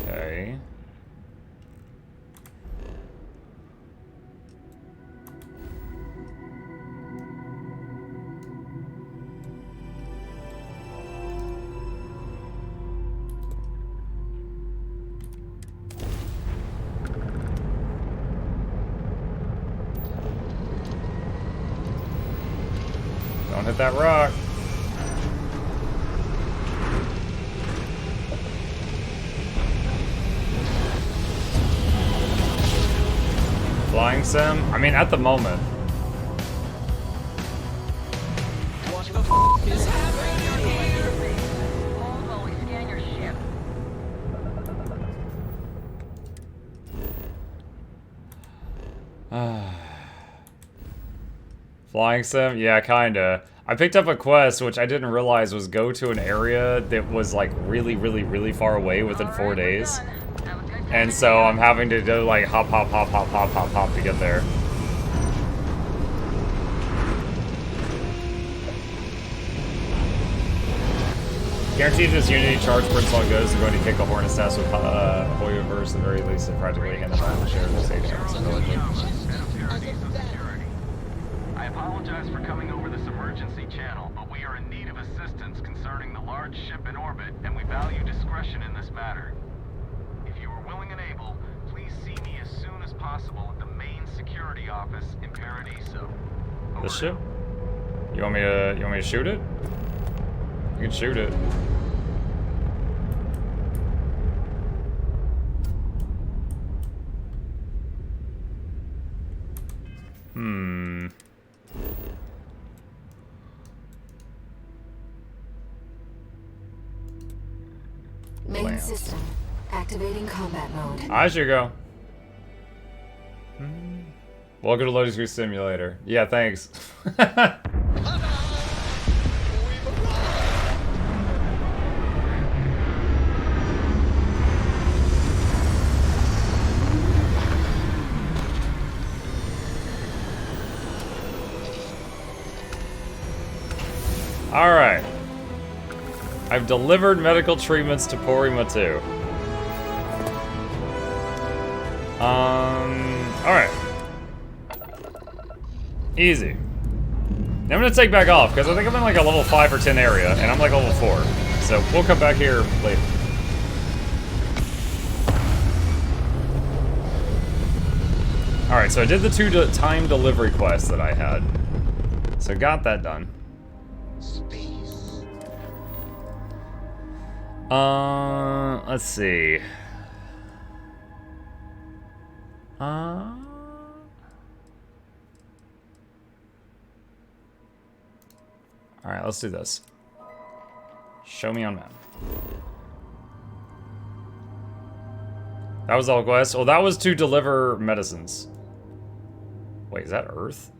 Okay. Don't hit that rock. Flying sim? I mean, at the moment. What the f is happening here? Hold while we scan your ship. Flying sim? Yeah, kinda. I picked up a quest, which I didn't realize was go to an area that was like really, really, really far away within 4 days. And so I'm having to do like hop, hop, hop, hop, hop, hop, hop to get there. Guaranteed this Unity charge prints all goes. I'm going to kick a hornet's nest with Hoyoverse at the very least and practically hand them out to share the safety on some religion. I apologize for coming over this emergency channel, but we are in need of assistance concerning the large ship in orbit, and we value discretion in this matter. If you are willing and able, please see me as soon as possible at the main security office in Paradiso. Over. This ship? You want me to shoot it? You can shoot it. Main system. Activating combat mode. I should go. Welcome to Loading Screen Simulator. Yeah, thanks. Alright. I've delivered medical treatments to Porima 2. Alright. Easy. Now I'm gonna take back off, because I think I'm in like a level 5 or 10 area, and I'm like level 4. So we'll come back here later. Alright, so I did the 2 time delivery quests that I had. So got that done. Let's see. Alright, let's do this. Show me on map. That was all quest. Well, that was to deliver medicines. Wait, is that Earth?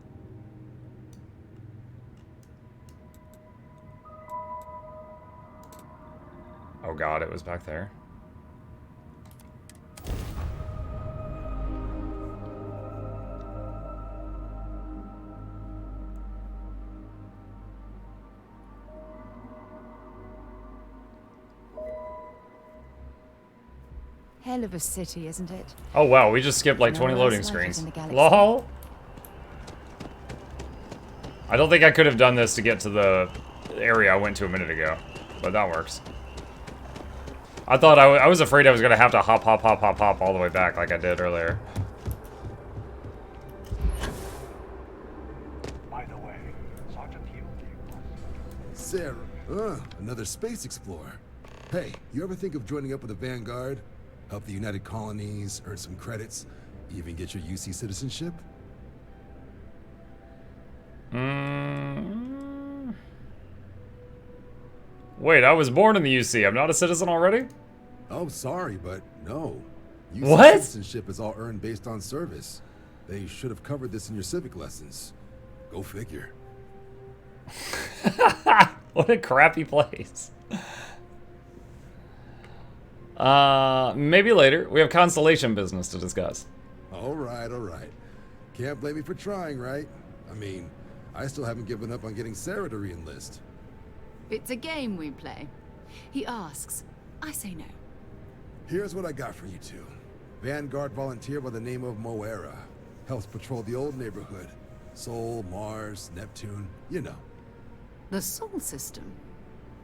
Oh god, it was back there. Hell of a city, isn't it? Oh wow, we just skipped like 20 Nowhere loading else like it screens. in the galaxy. LOL. I don't think I could have done this to get to the area I went to a minute ago, but that works. I thought I was afraid I was gonna have to hop all the way back like I did earlier. By the way, Sergeant Hill. Sarah, another space explorer. Hey, you ever think of joining up with the Vanguard? Help the United Colonies, earn some credits, even get your UC citizenship? Wait, I was born in the UC. I'm not a citizen already? Oh, sorry, but no. UC What? citizenship is all earned based on service. They should have covered this in your civic lessons. Go figure. What a crappy place. Maybe later. We have Constellation business to discuss. All right, all right. Can't blame me for trying, right? I mean, I still haven't given up on getting Sarah to re-enlist. It's a game we play. He asks. I say no. Here's what I got for you two. Vanguard volunteer by the name of Moera. Helps patrol the old neighborhood. Sol, Mars, Neptune, you know. The Sol system?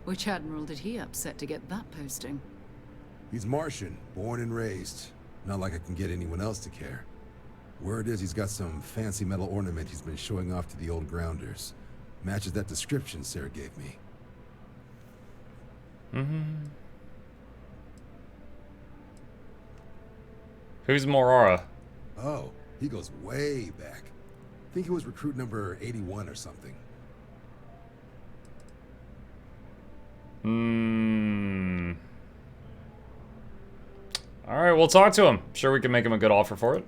Which admiral did he upset to get that posting? He's Martian, born and raised. Not like I can get anyone else to care. Word is he's got some fancy metal ornament he's been showing off to the old grounders. Matches that description Sarah gave me. Who's Morara? Oh, he goes way back. Think he was recruit number 81 or something. Alright, we'll talk to him. Sure we can make him a good offer for it.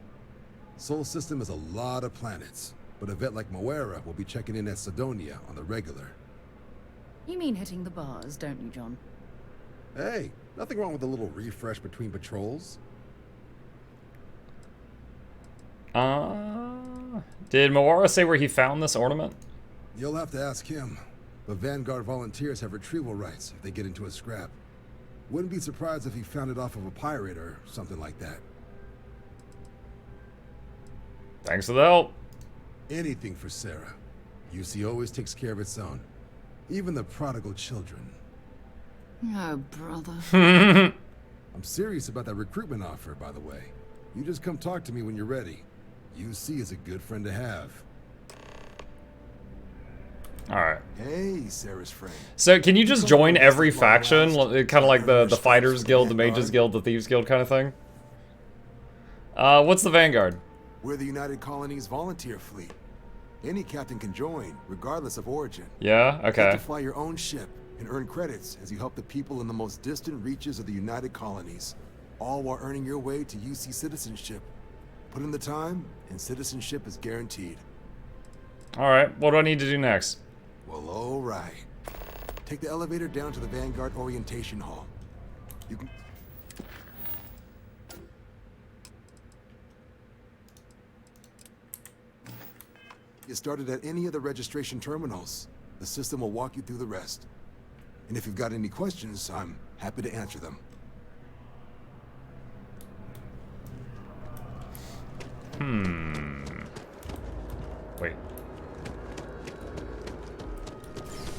Sol system is a lot of planets, but a vet like Moera will be checking in at Sidonia on the regular. You mean hitting the bars, don't you, John? Hey, nothing wrong with a little refresh between patrols. Did Moara say where he found this ornament? You'll have to ask him, but Vanguard volunteers have retrieval rights if they get into a scrap. Wouldn't be surprised if he found it off of a pirate or something like that. Thanks for the help. Anything for Sarah. UC always takes care of its own. Even the prodigal children. Oh, brother. I'm serious about that recruitment offer, by the way. You just come talk to me when you're ready. UC is a good friend to have. Alright. Hey, Sarah's friend. So can you just join every faction? Kind of like the Fighters Guild, the Mages Guild, the Thieves Guild kind of thing? What's the Vanguard? We're the United Colonies volunteer fleet. Any captain can join, regardless of origin. Yeah? You Okay. get to fly your own ship and earn credits as you help the people in the most distant reaches of the United Colonies, all while earning your way to UC citizenship. Put in the time, and citizenship is guaranteed. Alright, what do I need to do next? Well, all right. Take the elevator down to the Vanguard Orientation Hall. You can... Get started at any of the registration terminals. The system will walk you through the rest. And if you've got any questions, I'm happy to answer them. Wait.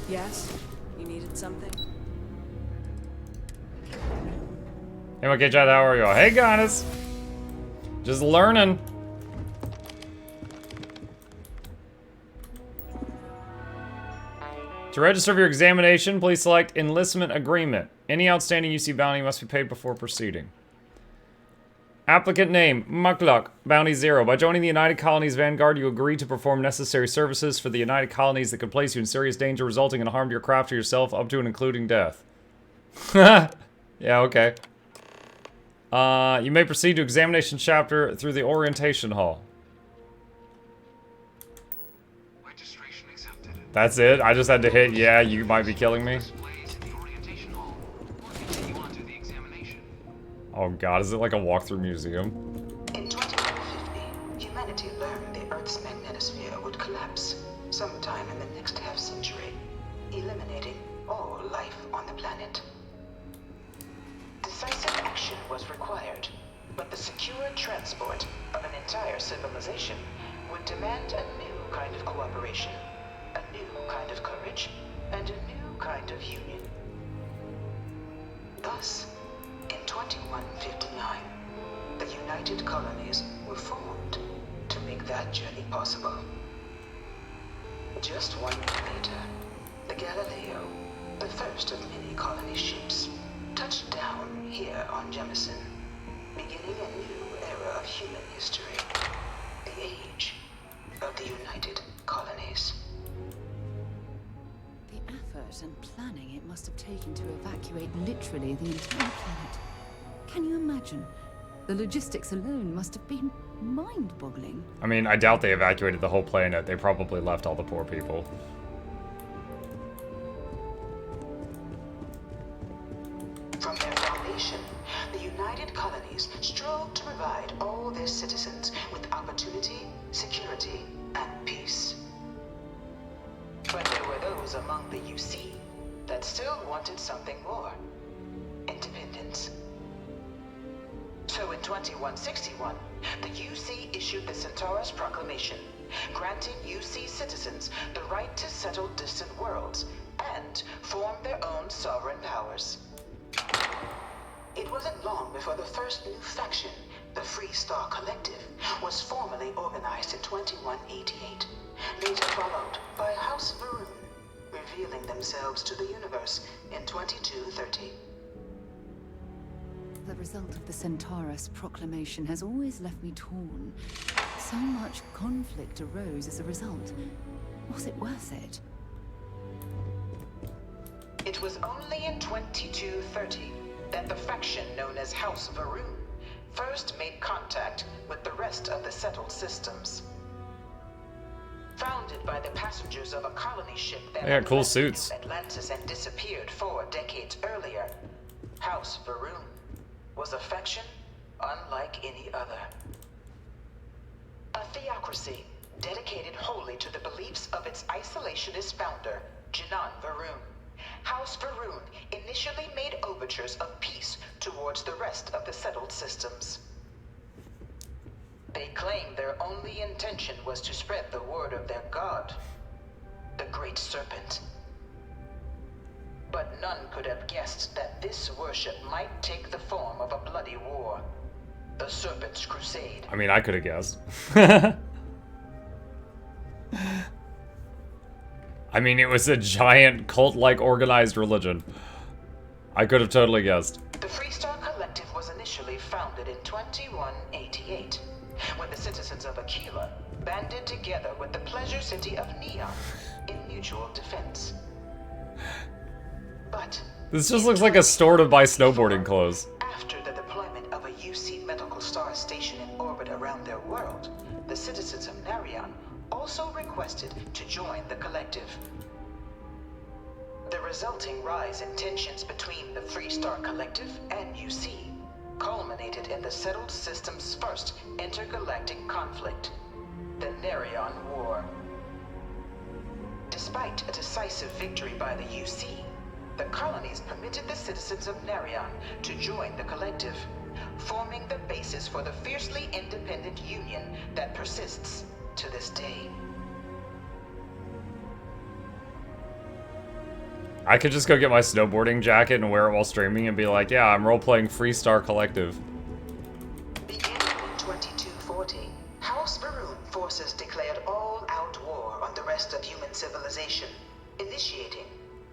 Yes? You needed something? Hey, okay, Chad, how are you? Hey, guys! Just learning. To register for your examination, please select Enlistment Agreement. Any outstanding UC bounty must be paid before proceeding. Applicant name, Mukluk, bounty 0. By joining the United Colonies Vanguard, you agree to perform necessary services for the United Colonies that could place you in serious danger, resulting in harm to your craft or yourself, up to and including death. Yeah, okay. You may proceed to examination chapter through the orientation hall. Registration accepted. That's it? I just had to hit, yeah, you might be killing me. Displays in the orientation hall. Continue on to the examination. Oh god, is it like a walkthrough museum? In 2150, humanity learned the Earth's magnetosphere would collapse sometime in the next half-century, eliminating all life on the planet. Decisive action was required, but the secure transport of an entire civilization would demand a new kind of cooperation, a new kind of courage, and a new kind of union. Thus, in 2159, the United Colonies were formed to make that journey possible. Just 1 year later, the Galileo, the first of many colony ships, touched down here on Jemison, beginning a new era of human history, the age of the United Colonies. The effort and planning it must have taken to evacuate literally the entire planet. Can you imagine? The logistics alone must have been mind-boggling. I mean, I doubt they evacuated the whole planet. They probably left all the poor people. From their foundation, the United Colonies strove to provide all their citizens with opportunity, security, and peace. But there were those among the UC that still wanted something more. Independence. So in 2161, the UC issued the Centaurus Proclamation, granting UC citizens the right to settle distant worlds and form their own sovereign powers. It wasn't long before the first new faction, the Free Star Collective, was formally organized in 2188, later followed by House Varun, revealing themselves to the universe in 2230. The result of the Centaurus Proclamation has always left me torn. So much conflict arose as a result. Was it worth it? It was only in 2230 that the faction known as House Varun first made contact with the rest of the settled systems. Founded by the passengers of a colony ship that They got cool suits. Atlantis and disappeared 4 decades earlier, House Varun was a faction unlike any other. A theocracy dedicated wholly to the beliefs of its isolationist founder, Jinan Varun. House Varun initially made overtures of peace towards the rest of the settled systems. They claimed their only intention was to spread the word of their god, the Great Serpent. But none could have guessed that this worship might take the form of a bloody war, the Serpent's Crusade. I mean, I could have guessed. I mean, it was a giant cult-like organized religion. I could have totally guessed. The Freestar Collective was initially founded in 2188, when the citizens of Aquila banded together with the pleasure city of Neon in mutual defense. But This just looks like a store to buy snowboarding clothes. after the deployment of a UC medical star station in orbit around their world, the citizens of Narion also requested to join the collective. The resulting rise in tensions between the Freestar Collective and UC culminated in the settled system's first intergalactic conflict, the Narion War. Despite a decisive victory by the UC, the colonies permitted the citizens of Narion to join the collective, forming the basis for the fiercely independent union that persists to this day. I could just go get my snowboarding jacket and wear it while streaming and be like, yeah, I'm role-playing Freestar Collective. Beginning in 2240, House Varun forces declared all-out war on the rest of human civilization, initiating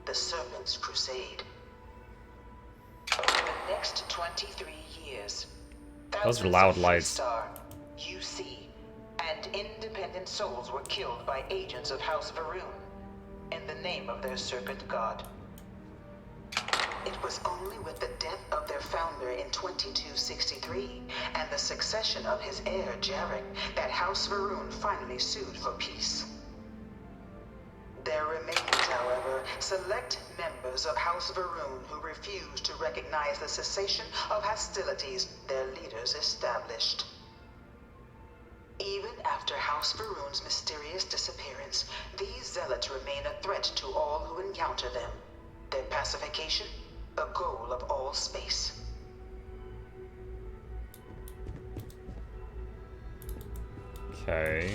the Serpent's Crusade. Over the next 23 years, Those are loud lights. Freestar, UC, and independent souls were killed by agents of House Varun in the name of their serpent god. It was only with the death of their founder in 2263 and the succession of his heir, Jarek, that House Varun finally sued for peace. There remained, however, select members of House Varun who refused to recognize the cessation of hostilities their leaders established. Even after House Varun's mysterious disappearance, these zealots remain a threat to all who encounter them. Their pacification, a goal of all space. Okay.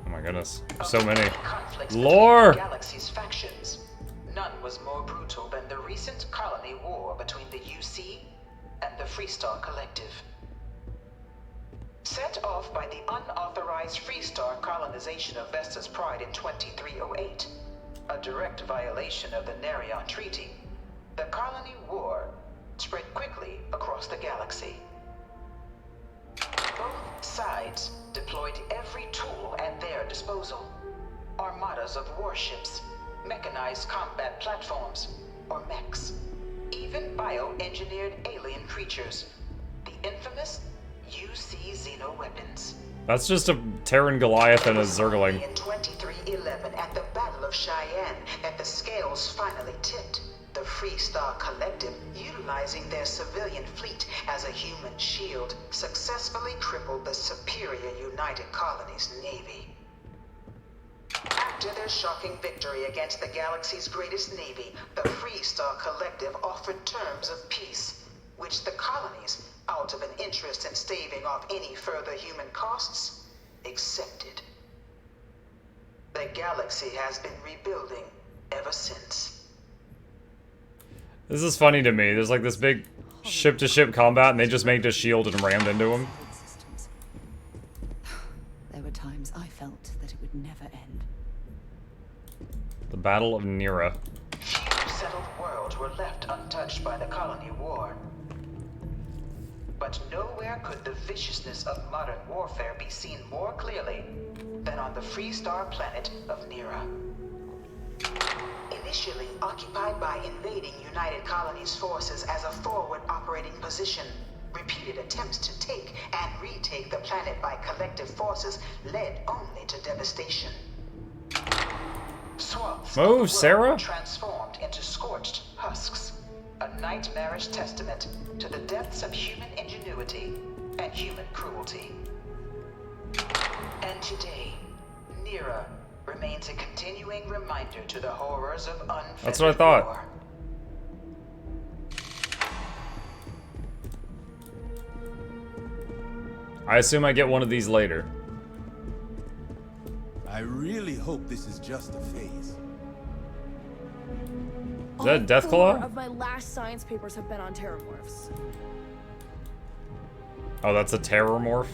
Oh my goodness. So Of the many. conflicts Lore! between the galaxy's factions, none was more brutal than the recent colony war between the UC and the Freestar Collective. Set off by the unauthorized Freestar colonization of Vesta's Pride in 2308, a direct violation of the Narion Treaty, the colony war spread quickly across the galaxy. Both sides deployed every tool at their disposal. Armadas of warships, mechanized combat platforms, or mechs, even bioengineered alien creatures, the infamous UC xeno-weapons. That's just a Terran Goliath and a Zergling. In 2311, at the Battle of Cheyenne, that the scales finally tipped. The Freestar Collective, utilizing their civilian fleet as a human shield, successfully crippled the superior United Colonies Navy. After their shocking victory against the galaxy's greatest navy, the Freestar Collective offered terms of peace, which the colonies, out of an interest in staving off any further human costs, accepted. The galaxy has been rebuilding ever since. This is funny to me. There's like this big ship-to-ship combat, and they just made a shield and rammed into him. Systems. There were times I felt that it would never end. The Battle of Nira. Few settled worlds were left untouched by the colony war. But nowhere could the viciousness of modern warfare be seen more clearly than on the Freestar planet of Nira. Initially occupied by invading United Colonies forces as a forward operating position, repeated attempts to take and retake the planet by collective forces led only to devastation. Swamps Move, Sarah! transformed into scorched husks, a nightmarish testament to the depths of human ingenuity and human cruelty. And today, Nira remains a continuing reminder to the horrors of unfettered That's what I thought. war. I assume I get one of these later. I really hope this is just a phase. Is that All four Deathclaw? of my last science papers have been on terramorphs. Oh, that's a terrormorph?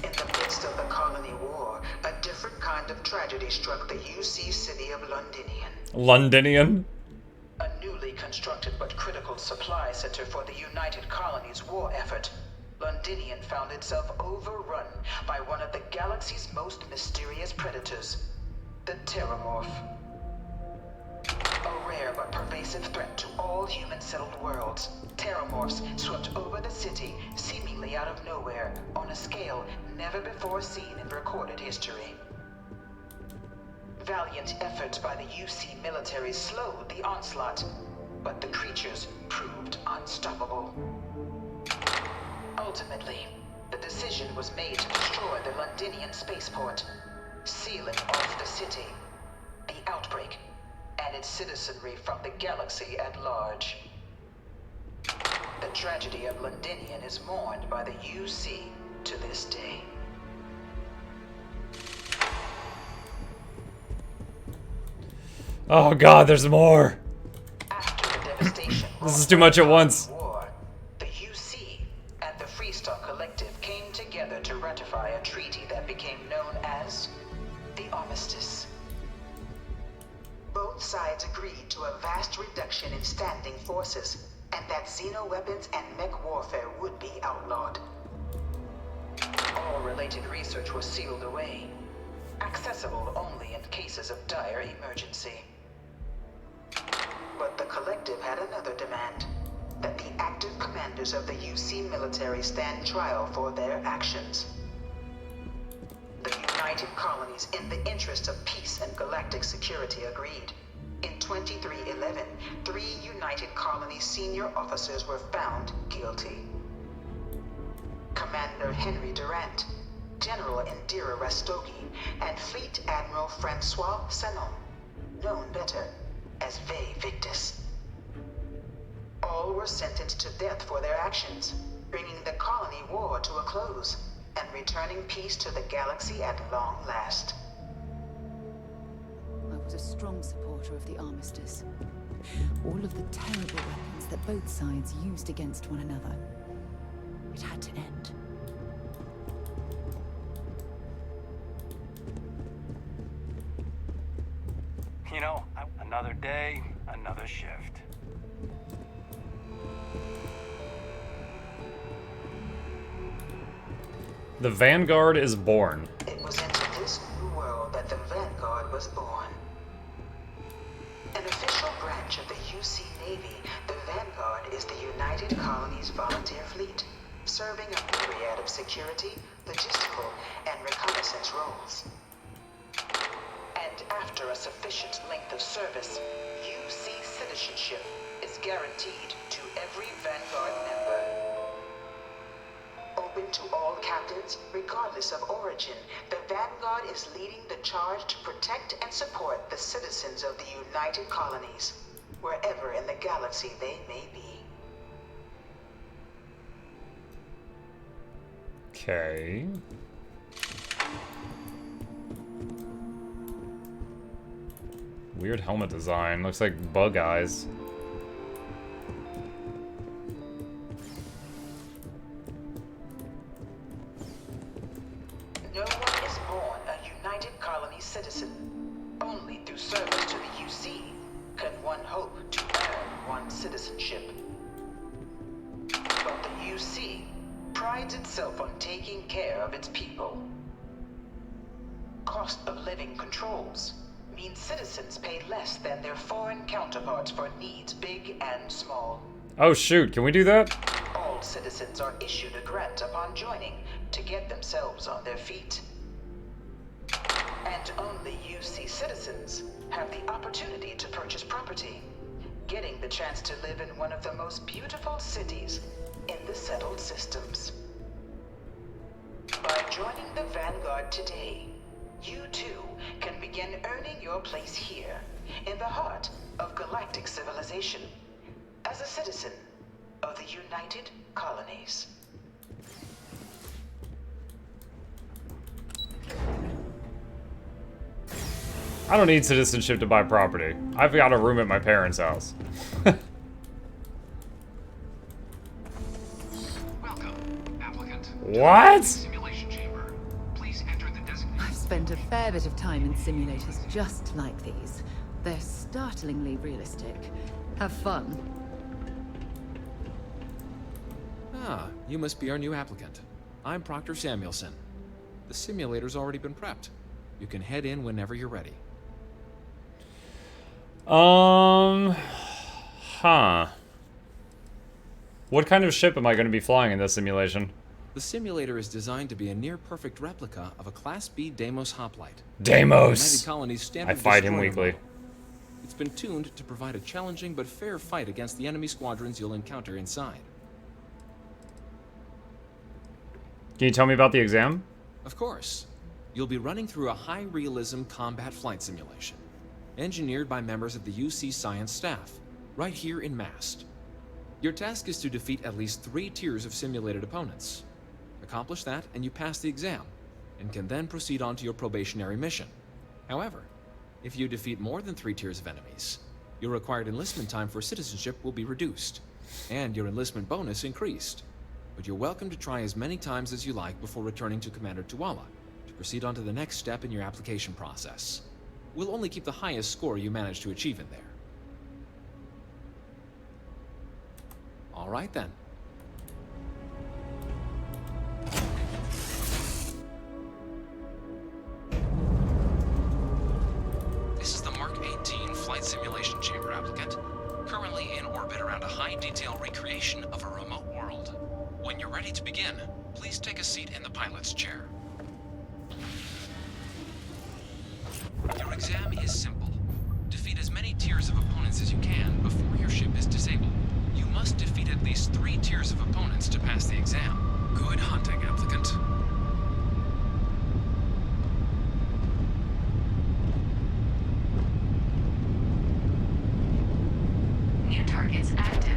In the midst of the colony war, a different kind of tragedy struck the UC city of Londinian. Londinian? A newly constructed but critical supply center for the United Colonies war effort, Londinian found itself overrun by one of the galaxy's most mysterious predators, the Terramorph. A rare but pervasive threat to all human-settled worlds, Terramorphs swept over the city seemingly out of nowhere on a scale never before seen in recorded history. Valiant efforts by the UC military slowed the onslaught, but the creatures proved unstoppable. Ultimately, the decision was made to destroy the Londinian spaceport, sealing off the city, the outbreak, and its citizenry from the galaxy at large. The tragedy of Londinian is mourned by the UC to this day. Oh god, there's more! After the devastation This is too much at once. war, the UC and the Freestar Collective came together to ratify a treaty that became known as the Armistice. Both sides agreed to a vast reduction in standing forces, and that xenoweapons and mech warfare would be outlawed. All related research was sealed away, accessible only in cases of dire emergency. But the Collective had another demand, that the active commanders of the UC military stand trial for their actions. The United Colonies, in the interest of peace and galactic security, agreed. In 2311, 3 United Colonies senior officers were found guilty. Commander Henry Durant, General Indira Rastogi, and Fleet Admiral Francois Sanon, known better as Ve Victus. All were sentenced to death for their actions, bringing the colony war to a close and returning peace to the galaxy at long last. I was a strong supporter of the armistice. All of the terrible weapons that both sides used against one another. It had to end. You know, another day, another shift. The Vanguard is born. It was into this new world that the Vanguard was born. An official branch of the UC Navy, the Vanguard is the United Colonies Volunteer Fleet, serving a myriad of security, logistical, and reconnaissance roles. And after a sufficient length of service, UC citizenship is guaranteed to every Vanguard member. Open to all captains captives, regardless of origin, the Vanguard is leading the charge to protect and support the citizens of the United Colonies, wherever in the galaxy they may be. Okay. Weird helmet design. Looks like bug eyes. No one is born a United Colony citizen. Only through service to the UC can one hope to earn one's citizenship. But the UC prides itself on taking care of its people. Cost of living controls means citizens pay less than their foreign counterparts for needs big and small. Oh shoot, can we do that? All citizens are issued a grant upon joining to get themselves on their feet. And only UC citizens have the opportunity to purchase property, getting the chance to live in one of the most beautiful cities in the settled systems. By joining the Vanguard today, you too can begin earning your place here, in the heart of galactic civilization, as a citizen of the United Colonies. I don't need citizenship to buy property. I've got a room at my parents' house. Welcome, applicant. What? Simulation chamber. Please enter the designated. I've spent a fair bit of time in simulators just like these. They're startlingly realistic. Have fun. Ah, you must be our new applicant. I'm Proctor Samuelson. The simulator's already been prepped. You can head in whenever you're ready. Huh. What kind of ship am I going to be flying in this simulation? The simulator is designed to be a near-perfect replica of a Class B Deimos hoplite. Deimos! United Colony's standard I fight him destroyer weekly. model. It's been tuned to provide a challenging but fair fight against the enemy squadrons you'll encounter inside. Can you tell me about the exam? Of course. You'll be running through a high-realism combat flight simulation, engineered by members of the UC science staff, right here in Mast. Your task is to defeat at least 3 tiers of simulated opponents. Accomplish that, and you pass the exam, and can then proceed on to your probationary mission. However, if you defeat more than 3 tiers of enemies, your required enlistment time for citizenship will be reduced, and your enlistment bonus increased. But you're welcome to try as many times as you like before returning to Commander Tuala to proceed on to the next step in your application process. We'll only keep the highest score you manage to achieve in there. All right then. This is the Mark 18 flight simulation chamber, applicant. Currently in orbit around a high-detail recreation of a remote world. When you're ready to begin, please take a seat in the pilot's chair. Your exam is simple. Defeat as many tiers of opponents as you can before your ship is disabled. You must defeat at least 3 tiers of opponents to pass the exam. Good hunting, applicant. New targets active.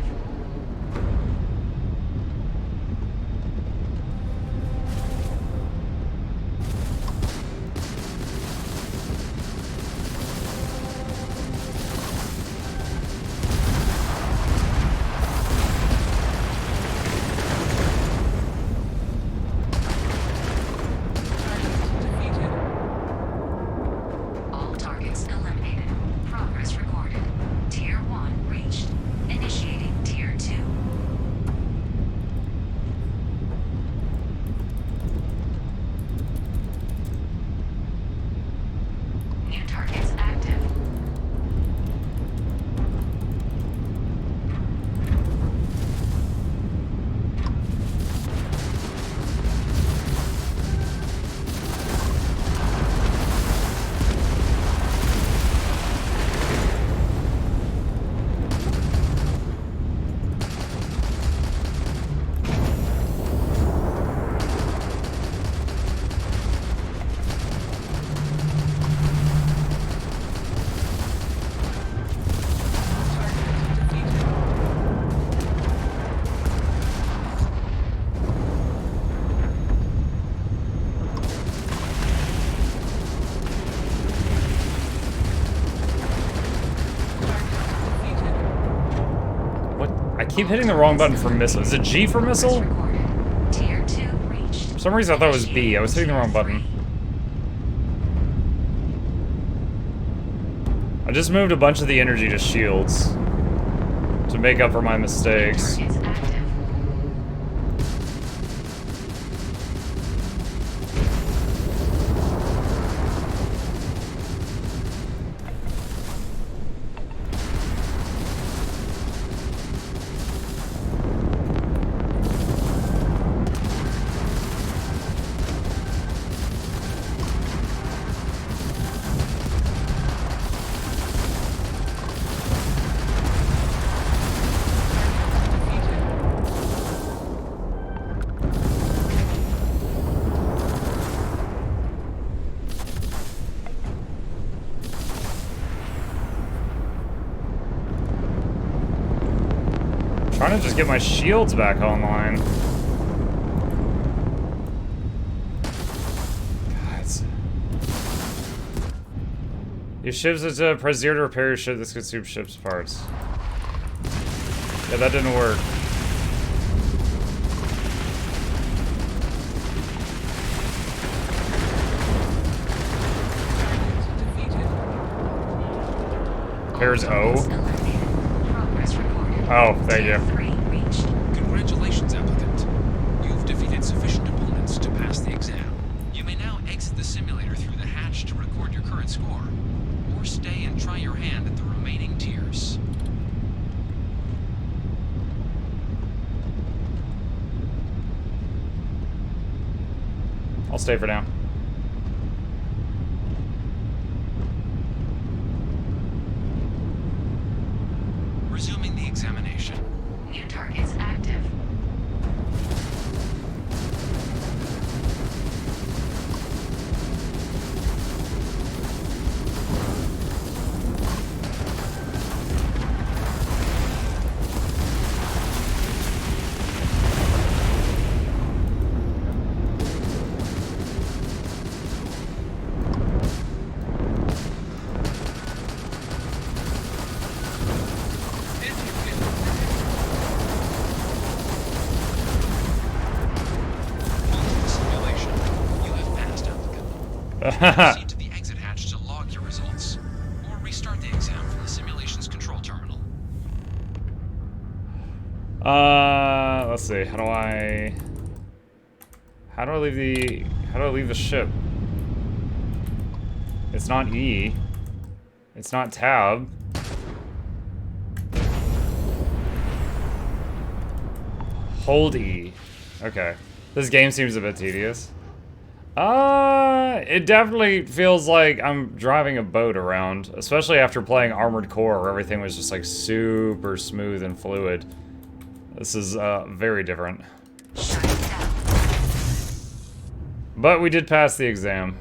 keep hitting the wrong button for missile. Is it G for missile? Tier 2 reached. For some reason I thought it was B. I was hitting the wrong button. I just moved a bunch of the energy to shields to make up for my mistakes. Targets active. Trying to just get my shields back online. God. Your ships is to press 0 to repair your ship. This consumes ship's parts. Yeah, that didn't work. Here's O. Oh, thank you. Congratulations, applicant. You've defeated sufficient opponents to pass the exam. You may now exit the simulator through the hatch to record your current score, or stay and try your hand at the remaining tiers. I'll stay for now. Resuming the examination. New targets active. Proceed to the exit hatch to log your results, or restart the exam from the simulation's control terminal. Let's see. How do I leave the ship? It's not E. It's not tab. Hold E. Okay. This game seems a bit tedious. It definitely feels like I'm driving a boat around, especially after playing Armored Core, where everything was just like super smooth and fluid. This is very different. But we did pass the exam.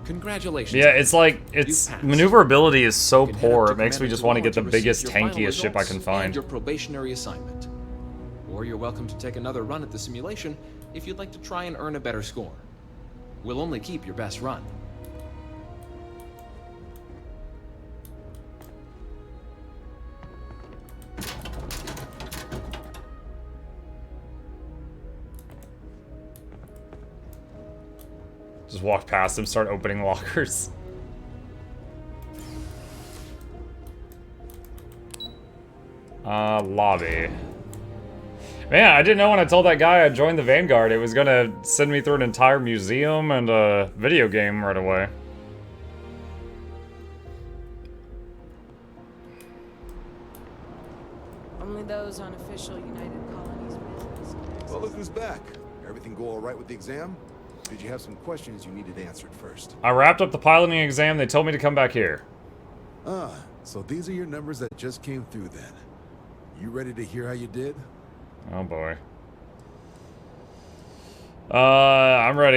Congratulations. Yeah, it's like, its maneuverability is so poor, it makes me just want to get the biggest, tankiest ship I can find. Your probationary assignment. Or you're welcome to take another run at the simulation if you'd like to try and earn a better score. We'll only keep your best run. Just walk past him, start opening lockers. Lobby. Man, I didn't know when I told that guy I joined the Vanguard, it was gonna send me through an entire museum and a video game right away. Only those on official United Colonies business. Well, look who's back. Everything go all right with the exam? Did you have some questions you needed answered first? I wrapped up the piloting exam, they told me to come back here. Ah, so these are your numbers that just came through then. You ready to hear how you did? Oh boy. I'm ready.